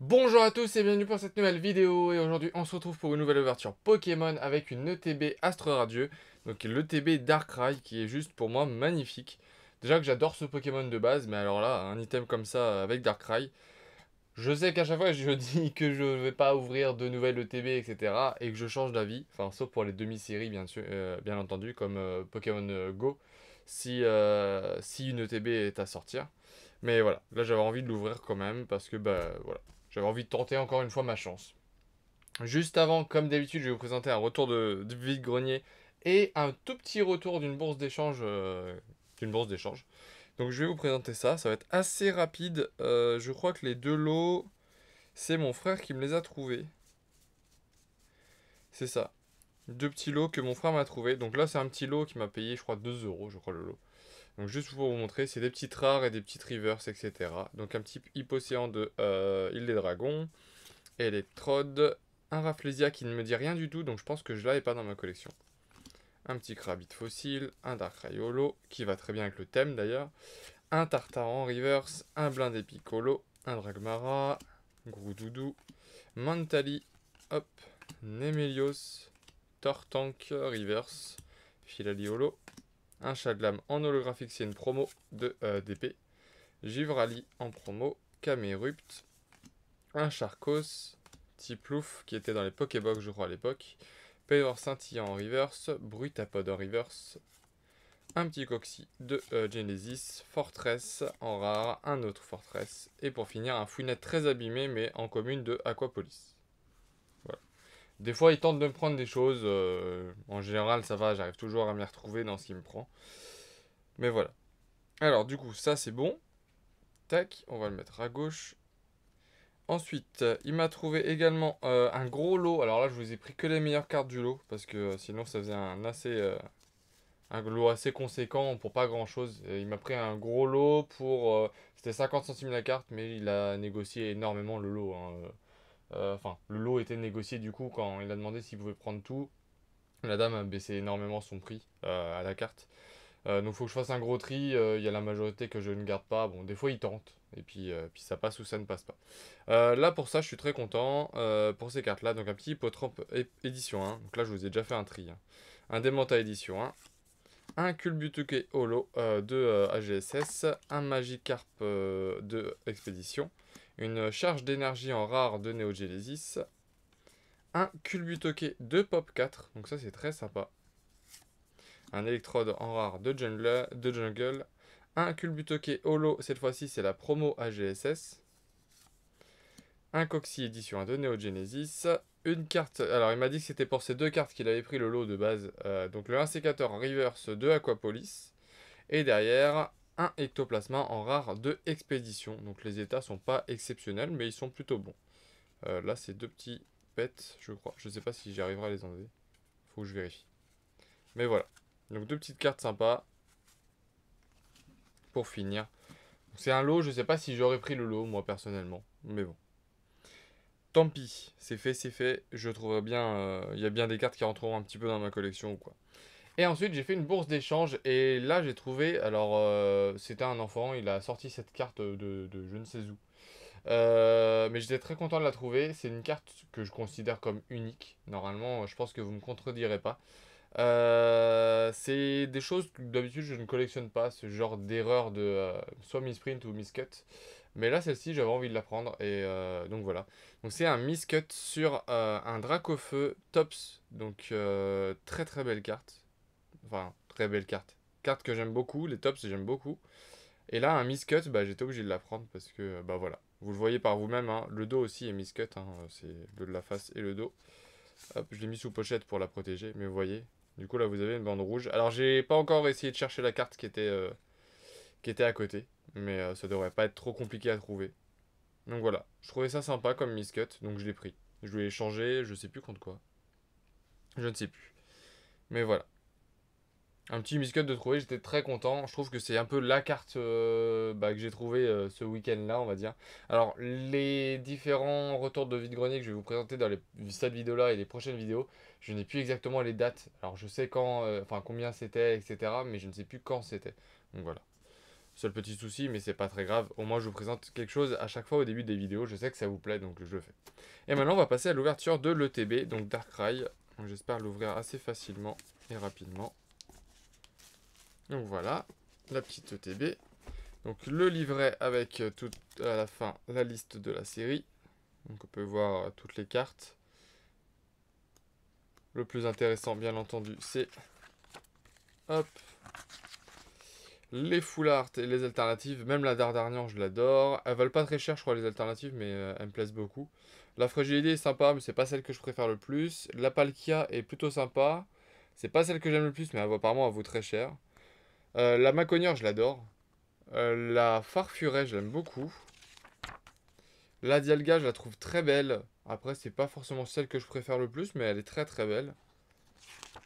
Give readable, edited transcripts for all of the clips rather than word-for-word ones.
Bonjour à tous et bienvenue pour cette nouvelle vidéo et aujourd'hui on se retrouve pour une nouvelle ouverture Pokémon avec une ETB Astre Radieux, donc l'ETB Darkrai qui est juste pour moi magnifique. Déjà que j'adore ce Pokémon de base, mais alors là, un item comme ça avec Darkrai, je sais qu'à chaque fois je dis que je vais pas ouvrir de nouvelles ETB etc. et que je change d'avis, enfin sauf pour les demi-séries bien sûr, bien entendu, comme Pokémon Go, si une ETB est à sortir. Mais voilà, là j'avais envie de l'ouvrir quand même parce que bah voilà, j'avais envie de tenter encore une fois ma chance. Juste avant, comme d'habitude, je vais vous présenter un retour de vide-grenier et un tout petit retour d'une bourse d'échange. Donc je vais vous présenter ça, ça va être assez rapide. Je crois que les deux lots, c'est mon frère qui me les a trouvés. C'est ça. Deux petits lots que mon frère m'a trouvé. Donc là c'est un petit lot qui m'a payé je crois 2 euros, je crois le lot. Donc juste pour vous montrer, c'est des petites rares et des petites rivers, etc. Donc un petit Hypocéan de Île des Dragons, Electrode, un Rafflesia qui ne me dit rien du tout, donc je pense que je l'avais pas dans ma collection. Un petit Krabit fossile, un Darkrai Holo, qui va très bien avec le thème d'ailleurs, un Tartaran Reverse, un Blindé Piccolo, un Dragmara, Groudoudou, Mantali, hop, Nemelios, Tortank Reverse, Filali Holo, un Chaglam en holographique, c'est une promo de d'épée, Givrali en promo, Camerupt, un Charcos, Tiplouf qui était dans les Pokébox je crois à l'époque, Payor scintillant en reverse, Brutapod en reverse, un petit Coxy de Genesis, Fortress en rare, un autre Fortress, et pour finir un Fouinette très abîmé mais en commune de Aquapolis. Voilà. Des fois il tente de me prendre des choses, en général ça va, j'arrive toujours à m'y retrouver dans ce qu'il me prend. Mais voilà. Alors du coup ça c'est bon, tac, on va le mettre à gauche. Ensuite, il m'a trouvé également un gros lot. Alors là, je vous ai pris que les meilleures cartes du lot parce que sinon, ça faisait un lot assez conséquent pour pas grand chose. Il m'a pris un gros lot pour. C'était 50 centimes la carte, mais il a négocié énormément le lot, hein. Enfin, le lot était négocié du coup quand il a demandé s'il pouvait prendre tout. La dame a baissé énormément son prix à la carte. Donc faut que je fasse un gros tri. Il y a la majorité que je ne garde pas. Bon, des fois ils tentent. Et puis ça passe ou ça ne passe pas. Là pour ça je suis très content. Pour ces cartes là. Donc un petit Hippotramp édition 1. Donc là je vous ai déjà fait un tri, hein. Un Démenta édition 1. Un Culbutuke Holo de AGSS. Un Magikarp de Expédition. Une charge d'énergie en rare de Neo Genesis. Un Culbutoke de Pop 4. Donc ça c'est très sympa. Un électrode en rare de jungle, un Culbutoke Holo, cette fois-ci c'est la promo AGSS, un Coxy édition 1 de Neo Genesis, une carte, alors il m'a dit que c'était pour ces deux cartes qu'il avait pris le lot de base, donc le 1 sécateur reverse de Aquapolis, et derrière un ectoplasma en rare de expédition, donc les états sont pas exceptionnels mais ils sont plutôt bons. Là c'est deux petits pets je crois, je sais pas si j'y arriverai à les enlever, faut que je vérifie. Mais voilà, donc deux petites cartes sympas pour finir. C'est un lot, je sais pas si j'aurais pris le lot, moi personnellement. Mais bon. Tant pis, c'est fait, c'est fait. Je trouverais bien. Il y a bien des cartes qui rentreront un petit peu dans ma collection ou quoi. Et ensuite, j'ai fait une bourse d'échange. Et là, j'ai trouvé. Alors, c'était un enfant, il a sorti cette carte de je ne sais où. Mais j'étais très content de la trouver. C'est une carte que je considère comme unique. Normalement, je pense que vous me contredirez pas. C'est des choses que d'habitude je ne collectionne pas, ce genre d'erreur de soit misprint ou miscut. Mais là, celle-ci, j'avais envie de la prendre et donc voilà. Donc c'est un miscut sur un Dracofeu Tops. Donc très très belle carte. Enfin, très belle carte. Carte que j'aime beaucoup, les Tops j'aime beaucoup. Et là, un miscut, bah, j'étais obligé de la prendre parce que bah voilà. Vous le voyez par vous-même, hein. Le dos aussi est miscut, hein. C'est le de la face et le dos. Hop, je l'ai mis sous pochette pour la protéger, mais vous voyez. Du coup, là, vous avez une bande rouge. Alors, j'ai pas encore essayé de chercher la carte qui était à côté, mais ça devrait pas être trop compliqué à trouver. Donc voilà, je trouvais ça sympa comme miscut, donc je l'ai pris. Je l'ai échangé, je sais plus contre quoi. Je ne sais plus. Mais voilà. Un petit miscut de trouver, j'étais très content. Je trouve que c'est un peu la carte bah, que j'ai trouvé ce week-end-là, on va dire. Alors, les différents retours de vide-grenier que je vais vous présenter dans cette vidéo-là et les prochaines vidéos, je n'ai plus exactement les dates. Alors, je sais quand, enfin combien c'était, etc. Mais je ne sais plus quand c'était. Donc voilà. Seul petit souci, mais c'est pas très grave. Au moins, je vous présente quelque chose à chaque fois au début des vidéos. Je sais que ça vous plaît, donc je le fais. Et maintenant, on va passer à l'ouverture de l'ETB, donc Darkrai. J'espère l'ouvrir assez facilement et rapidement. Donc voilà, la petite ETB. Donc le livret avec tout à la fin la liste de la série. Donc on peut voir toutes les cartes. Le plus intéressant, bien entendu, c'est hop, les full art et les alternatives. Même la Dardarnian, je l'adore. Elles valent pas très cher, je crois, les alternatives, mais elles me plaisent beaucoup. La Fragilité est sympa, mais c'est pas celle que je préfère le plus. La Palkia est plutôt sympa. C'est pas celle que j'aime le plus, mais apparemment elle vaut très cher. La Maconière, je l'adore. La Farfuret, je l'aime beaucoup. La Dialga, je la trouve très belle. Après, c'est pas forcément celle que je préfère le plus, mais elle est très très belle.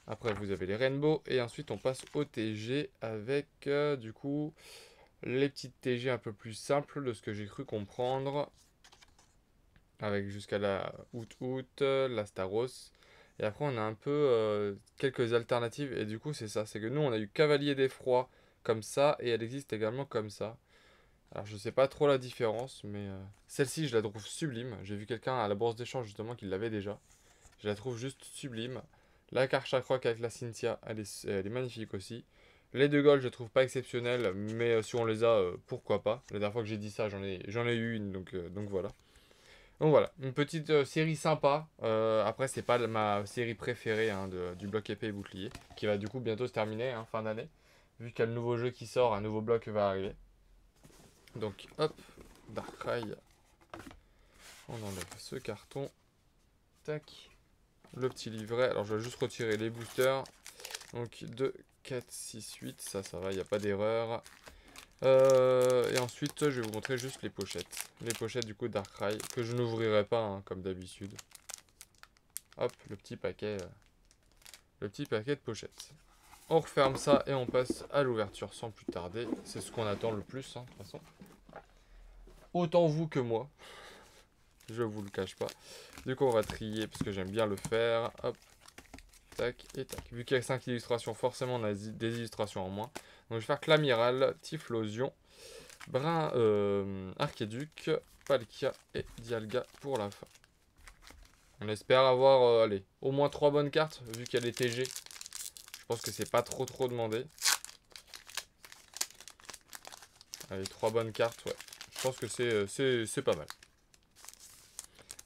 Après, vous avez les Rainbow. Et ensuite, on passe au TG avec, du coup, les petites TG un peu plus simples de ce que j'ai cru comprendre. Avec jusqu'à la Out, la Staros. Et après, on a un peu quelques alternatives. Et du coup, c'est ça. C'est que nous, on a eu Cavalier d'Effroi comme ça. Et elle existe également comme ça. Alors, je sais pas trop la différence. Mais celle-ci, je la trouve sublime. J'ai vu quelqu'un à la bourse d'échange, justement, qui l'avait déjà. Je la trouve juste sublime. La Karchakroc avec la Cynthia, elle est magnifique aussi. Les deux Gold, je les trouve pas exceptionnelles. Mais si on les a, pourquoi pas. La dernière fois que j'ai dit ça, j'en ai eu une. Donc voilà. Donc voilà, une petite série sympa. Après, c'est pas ma série préférée hein, du bloc épée et bouclier, qui va du coup bientôt se terminer, hein, fin d'année. Vu qu'il y a le nouveau jeu qui sort, un nouveau bloc va arriver. Donc hop, Darkrai. On enlève ce carton. Tac. Le petit livret. Alors je vais juste retirer les boosters. Donc 2, 4, 6, 8. Ça va, il n'y a pas d'erreur. Et ensuite, je vais vous montrer juste les pochettes. Les pochettes du coup Darkrai, que je n'ouvrirai pas, hein, comme d'habitude. Hop, le petit paquet de pochettes. On referme ça et on passe à l'ouverture sans plus tarder. C'est ce qu'on attend le plus, hein, de toute façon. Autant vous que moi. Je vous le cache pas. Du coup, on va trier parce que j'aime bien le faire. Hop, tac et tac. Vu qu'il y a 5 illustrations, forcément on a des illustrations en moins. Donc je vais faire Clamiral, Typhlosion, Brin, Archéduc, Palkia et Dialga pour la fin. On espère avoir allez, au moins 3 bonnes cartes, vu qu'il y a les TG. Je pense que c'est pas trop demandé. Allez, 3 bonnes cartes, ouais. Je pense que c'est pas mal.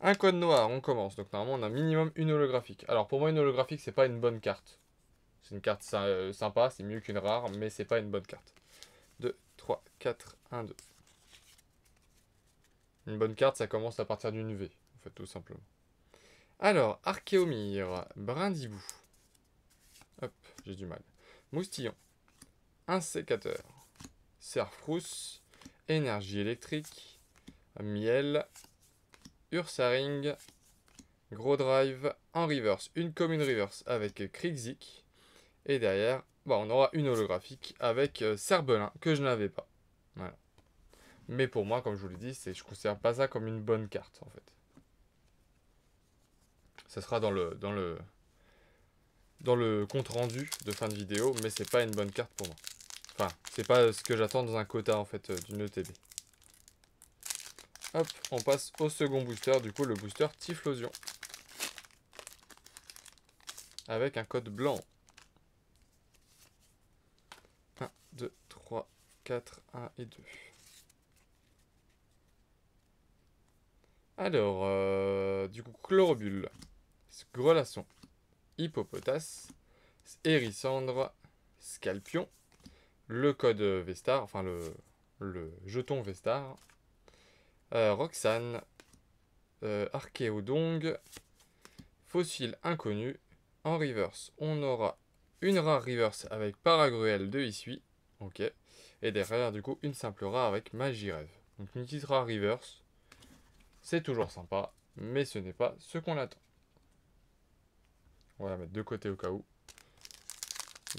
Un code noir, on commence. Donc normalement, on a minimum une holographique. Alors pour moi, une holographique, c'est pas une bonne carte. C'est une carte sympa, c'est mieux qu'une rare, mais c'est pas une bonne carte. 2, 3, 4, 1, 2. Une bonne carte, ça commence à partir d'une V, en fait, tout simplement. Alors, Archéomir, Brindibou. Hop, j'ai du mal. Moustillon, un sécateur, Serfrousse, énergie électrique, miel, Ursaring, gros drive, en reverse, une commune reverse avec Krixik, et derrière, bon, on aura une holographique avec Cerbelin, que je n'avais pas. Voilà. Mais pour moi, comme je vous l'ai dit, je considère pas ça comme une bonne carte, en fait. Ça sera dans le compte rendu de fin de vidéo, mais c'est pas une bonne carte pour moi. Enfin, c'est pas ce que j'attends dans un quota en fait d'une ETB. Hop, on passe au second booster, du coup le booster Typhlosion. Avec un code blanc. 1, 2, 3, 4, 1 et 2. Alors, du coup, Chlorobule, Grelasson, Hippopotas, Hérissandre, Scalpion, le code Vestar, enfin le jeton Vestar, Roxane, Archéodong, Fossile inconnu. En reverse, on aura une rare reverse avec Paragruel de Issui. Ok. Et derrière, du coup, une simple rare avec Magirève. Donc une petite rare reverse. C'est toujours sympa, mais ce n'est pas ce qu'on attend. On va la mettre de côté au cas où.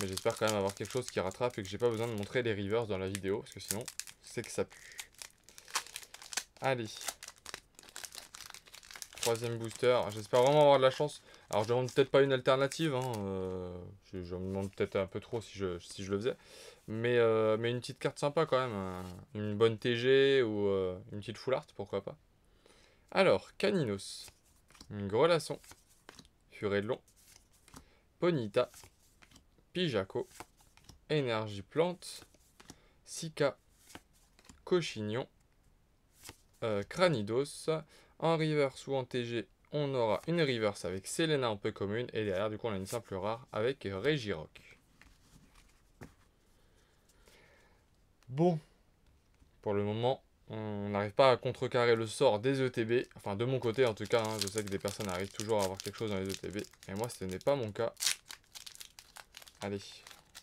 Mais j'espère quand même avoir quelque chose qui rattrape et que j'ai pas besoin de montrer les reverse dans la vidéo, parce que sinon, c'est que ça pue. Allez. troisième booster. J'espère vraiment avoir de la chance. Alors je demande peut-être pas une alternative. Hein, je me demande peut-être un peu trop si je le faisais. Mais une petite carte sympa quand même. Une bonne TG ou une petite full art, pourquoi pas. Alors, Caninos. Grelasson. Furédlon. Ponyta. Pijaco. Énergie plante. Sika. Cochignon. Cranidos. En reverse ou en TG, on aura une reverse avec Selena un peu commune. Et derrière, du coup, on a une simple rare avec Regirock. Bon, pour le moment, on n'arrive pas à contrecarrer le sort des ETB. Enfin, de mon côté, en tout cas. Hein, je sais que des personnes arrivent toujours à avoir quelque chose dans les ETB. Et moi, ce n'est pas mon cas. Allez,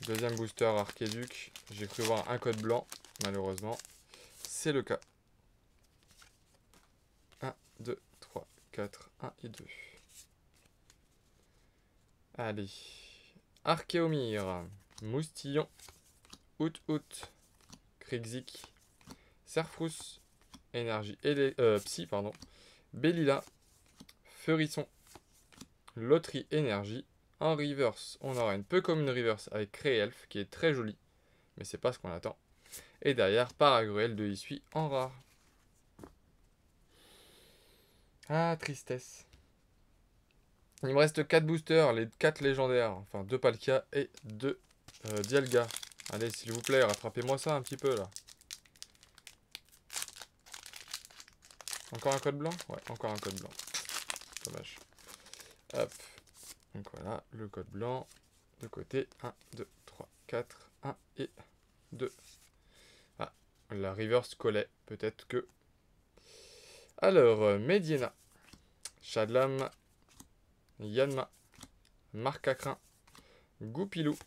deuxième booster Archéduc. J'ai cru voir un code blanc. Malheureusement, c'est le cas. 1, 2, 3, 4, 1 et 2. Allez. Archéomir. Moustillon. Out. Krixik. Serfrous. Énergie. Psy, pardon. Bellila. Feurisson. Loterie énergie. En reverse, on aura une peu comme une reverse avec Créelf qui est très jolie. Mais c'est pas ce qu'on attend. Et derrière, Paragruel de Issui en rare. Ah, tristesse. Il me reste 4 boosters, les 4 légendaires. Enfin, 2 Palkia et 2 Dialga. Allez, s'il vous plaît, rattrapez-moi ça un petit peu, là. Encore un code blanc? Ouais, encore un code blanc. Dommage. Hop. Donc voilà, le code blanc. De côté. 1, 2, 3, 4. 1 et 2. Ah, la reverse collait. Peut-être que... Alors, Mediena. Shadlam. Yanma. Marcacrin. Goupilou.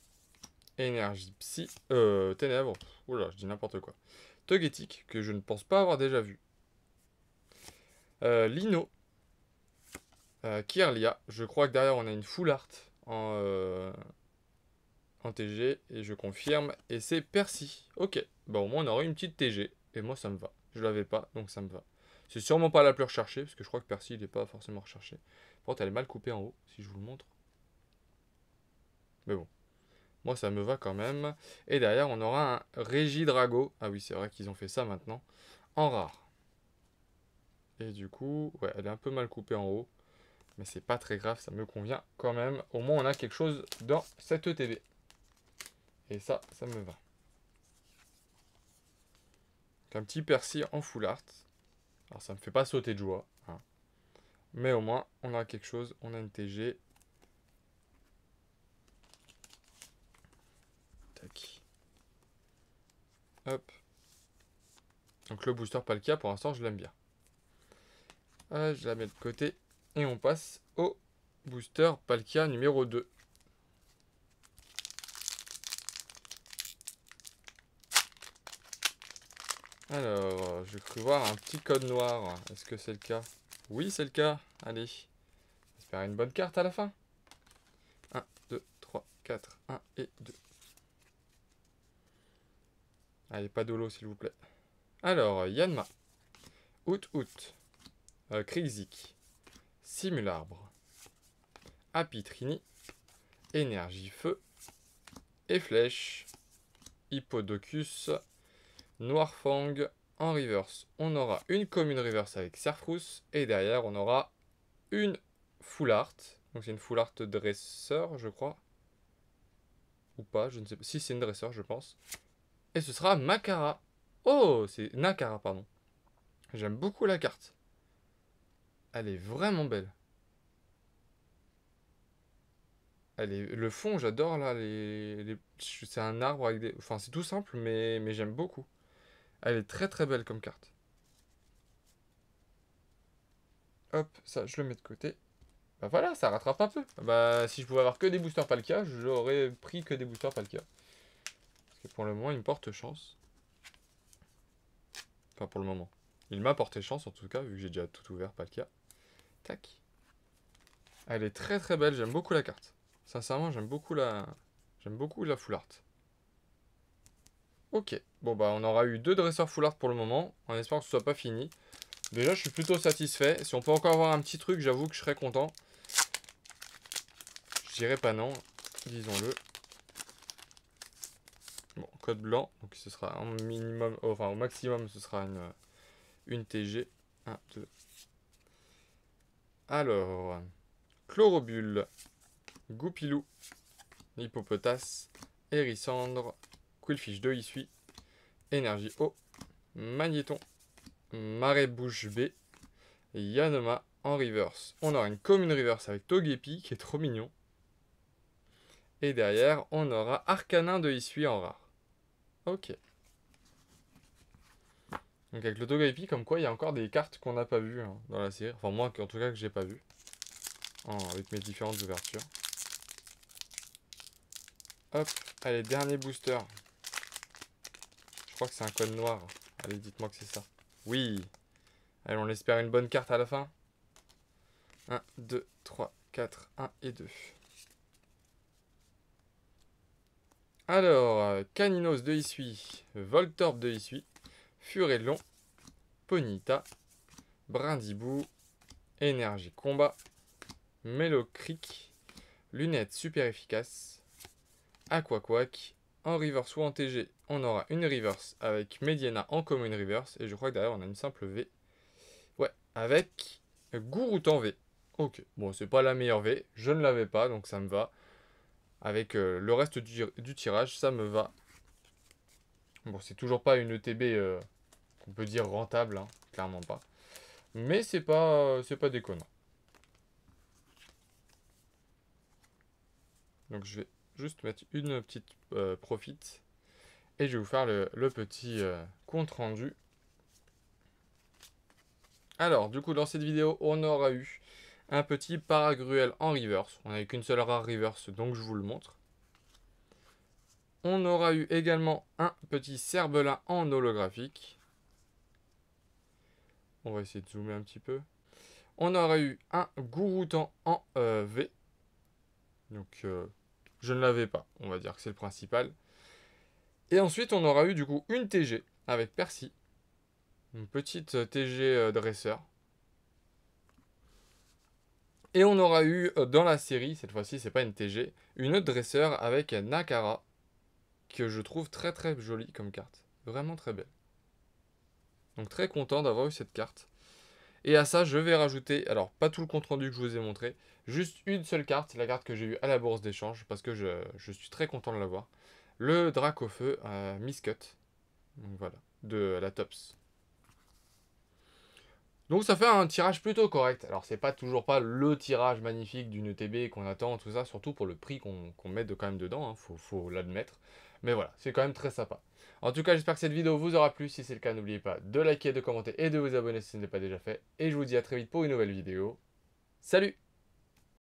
Énergie Psy. Ténèbres. Oula, je dis n'importe quoi. Togetic, que je ne pense pas avoir déjà vu. Lino. Kirlia. Je crois que derrière on a une full art en TG. Et je confirme. Et c'est Percy. Ok. Bah au moins on aura une petite TG. Et moi ça me va. Je l'avais pas, donc ça me va. C'est sûrement pas la plus recherchée. Parce que je crois que Percy il n'est pas forcément recherché. Par contre elle est mal coupée en haut. Si je vous le montre. Mais bon. Moi ça me va quand même. Et derrière on aura un Régidrago. Ah oui c'est vrai qu'ils ont fait ça maintenant. En rare. Et du coup, ouais, elle est un peu mal coupée en haut. Mais c'est pas très grave, ça me convient quand même. Au moins, on a quelque chose dans cette ETB. Et ça, ça me va. Donc, un petit Percy en full art. Alors, ça me fait pas sauter de joie. Hein. Mais au moins, on a quelque chose. On a une TG. Tac. Hop. Donc, le booster Palkia, pour l'instant, je l'aime bien. Je la mets de côté. Et on passe au booster Palkia numéro 2. Alors, j'ai cru voir un petit code noir. Est-ce que c'est le cas? Oui, c'est le cas. Allez. J'espère une bonne carte à la fin. 1, 2, 3, 4, 1 et 2. Allez, pas d'holo, s'il vous plaît. Alors, Yanma. Out. Krixik. Simularbre. Apitrini. Énergie feu. Et flèche. Hippodocus. Noirfang. En reverse, on aura une commune reverse avec Serfrous. Et derrière, on aura une full art. Donc c'est une full art dresseur, je crois. Ou pas, je ne sais pas. Si, c'est une dresseur, je pense. Et ce sera Makara. Oh, c'est Nakara, pardon. J'aime beaucoup la carte. Elle est vraiment belle. Le fond, j'adore là. C'est un arbre avec des... Enfin, c'est tout simple, mais j'aime beaucoup. Elle est très très belle comme carte. Hop, ça, je le mets de côté. Bah voilà, ça rattrape un peu. Bah, si je pouvais avoir que des boosters Palkia, j'aurais pris que des boosters Palkia. Parce que pour le moment, il me porte chance. Enfin, pour le moment. Il m'a porté chance en tout cas, vu que j'ai déjà tout ouvert Palkia. Tac. Elle est très très belle, j'aime beaucoup la carte. Sincèrement, j'aime beaucoup la full art. Ok, bon bah on aura eu 2 dresseurs full art pour le moment, en espérant que ce soit pas fini. Déjà, je suis plutôt satisfait. Si on peut encore avoir un petit truc, j'avoue que je serais content. Je dirais pas non, disons-le. Bon, code blanc, donc ce sera en minimum, enfin au maximum, ce sera une TG. 1, 2. Alors, Chlorobule, Goupilou, Hippopotas, Hérissandre, Quillfish de Issui, Énergie O, Magnéton, Marée Bouche B, Yanoma en reverse. On aura une commune reverse avec Togepi qui est trop mignon. Et derrière, on aura Arcanin de Issui en rare. Ok. Donc avec le Togepi, comme quoi il y a encore des cartes qu'on n'a pas vues hein, dans la série. Enfin moi, en tout cas, que j'ai pas vu. Avec mes différentes ouvertures. Hop, allez, dernier booster. Je crois que c'est un code noir. Allez, dites-moi que c'est ça. Oui. Allez, on espère une bonne carte à la fin. 1, 2, 3, 4, 1 et 2. Alors, Caninos de Issui, Voltorb de Issui, Furelon, Ponyta, Brindibou, Énergie Combat, Melocric, Lunettes super efficaces, Aquaquack, en reverse ou en TG, on aura une reverse avec Mediana en common reverse, et je crois que derrière on a une simple V. Ouais, avec Gouroutan V. Ok, bon c'est pas la meilleure V, je ne l'avais pas donc ça me va. Avec le reste du tirage, ça me va. Bon, c'est toujours pas une ETB qu'on peut dire rentable, hein, clairement pas. Mais c'est pas déconnant. Donc je vais juste mettre une petite profit. Et je vais vous faire le petit compte rendu. Alors, du coup, dans cette vidéo, on aura eu un petit Paragruel en reverse. On n'avait qu'une seule rare reverse, donc je vous le montre. On aura eu également un petit Cerbelin en holographique. On va essayer de zoomer un petit peu. On aura eu un Gouroutan en V. Donc, je ne l'avais pas. On va dire que c'est le principal. Et ensuite, on aura eu du coup une TG avec Percy. Une petite TG dresseur. Et on aura eu dans la série, cette fois-ci, c'est pas une TG, une autre dresseur avec Nakara. Que je trouve très très jolie comme carte. Vraiment très belle. Donc très content d'avoir eu cette carte. Et à ça, je vais rajouter, alors pas tout le compte rendu que je vous ai montré, juste une seule carte, c'est la carte que j'ai eue à la bourse d'échange, parce que je suis très content de l'avoir. Le Dracofeu Miscut. Donc voilà, de la Tops. Donc ça fait un tirage plutôt correct. Alors c'est pas toujours pas le tirage magnifique d'une ETB qu'on attend, tout ça, surtout pour le prix qu'on met quand même dedans, hein, faut l'admettre. Mais voilà, c'est quand même très sympa. En tout cas, j'espère que cette vidéo vous aura plu. Si c'est le cas, n'oubliez pas de liker, de commenter et de vous abonner si ce n'est pas déjà fait. Et je vous dis à très vite pour une nouvelle vidéo. Salut!